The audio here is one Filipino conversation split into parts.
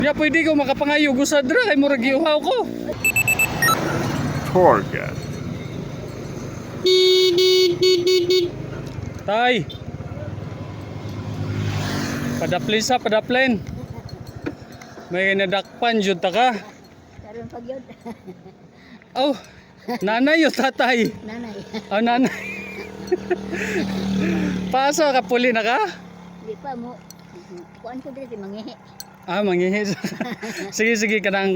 Ya pwede ko makapangayog sa dra kay murag giuhaw ko. Target. Tay. Padaplin sa padaplin. May nadakpan jud ta ka. Karon pag yun. Oh, nanay o tatay? Nanay. Oh, nanay. Paso ka puli na ka? Di pa mo. Kuan ko dito mangihi. Ah, mangihi. Sige, kanang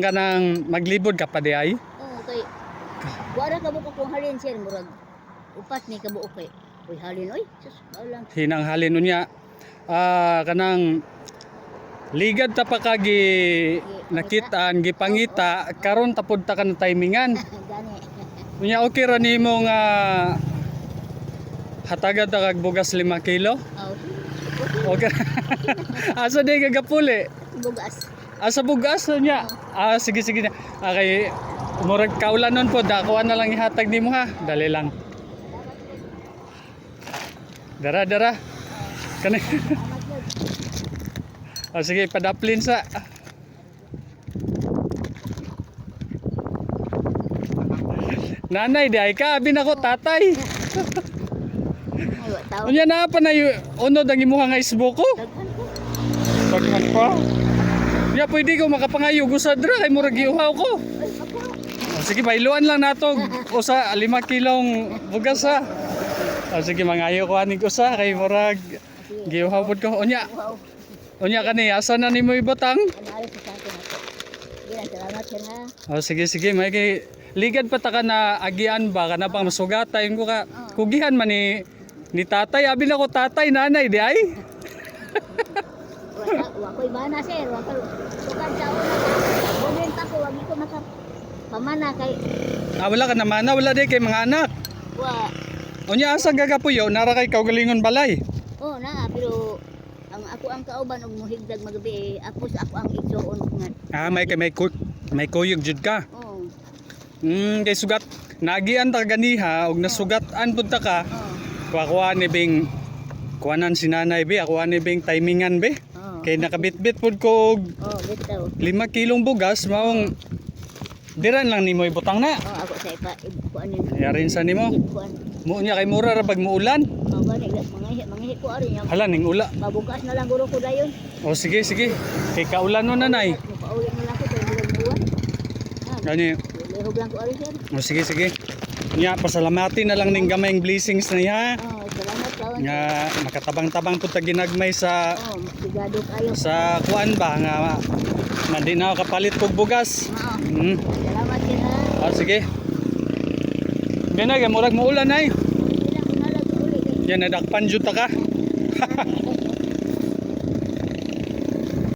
maglibod ka pa di ay? Oo, kay wala ka buko kung halin sir murag. Upat ni kabuok kay. Uy halin oy. Sus, lang. Hinanghalin unya. Kanang ligad ta pa kagi nakitaan gipangita karon tapod ta kan timingan. Gani. Unya okay ra nimo nga hatagan ta kag bugas 5 kilo? Okay. Asa di gagapuli? Bugas. Asa bugas unya? Sige na. Kay murag kaulanon po dakuan na lang ihatag nimo ha. Dali lang. Dara. Kani. Sige, padaplin sa. Nanay, di ay ka, abin ako tatay. Ayo taw. Unya na pa na unod ang imuha nga isbo ko. Daghan ko. Daghan pa. Ya pwede ko makapangayog sa dra kay murag giuhaw ko. Ay ako. Sige, bailuan lang nato usa 5 kilong bugas ha. Sige, mangayo ko anig usa kay murag giuhaw pud ko. Wow. Unya kani asa na nimo ibutang? Anali sa akin ako. Gila salamat sir ha. Sige, may kay ligad pa ta ka na agian ba kana pang masugatayon ko ka. Kugihan man ni tatay, abi na ko tatay nanay di ay. Wa ko'y mana sir, wa ko sukan sa una. Bumin pa ko wag ko maka pamana kay Wala ka naman wala di kay mga anak. wa. Unya asa gagapuyo nara kay kaugalingon balay. Oh na pero ang kauban og muhigdag magabi ako sa ako ang igsoon nga. May kuyog jud ka. Oh. Kay sugat nagian ta ganiha og nasugatan pud ta ka. Oh. Kuha ni bing kuanan si nanay be, ako ni bing timingan be. Oh. Kay nakabitbit pud ko og Oh, bitaw. 5 kilong bugas maong diran lang nimo ibutang na. Oh, ako sa ipa kuan ni. Yarin sa nimo. Kuan. Mo nya kay mura ra pag muulan. Oh, gani mangihi ko ari nya. Hala ning ula. Mabukas na lang guro ko dayon. O sige. Kay kaulan no nanay. Pauwi na lang ko kay bulan buwan. Gani. Lihog lang ko ari sir. O sige. Nya pasalamati na lang ning gamayng blessings na niya. Oh, salamat kawan. Nga makatabang-tabang pud ta ginagmay sa Oh, sigado kayo. kuan ba nga di na ako kapalit kog bugas. Oo. Salamat sir ha. Sige. Gana kay murag muulan ay. Ilang unalag uli kay. Yan nadakpan jud ta ka.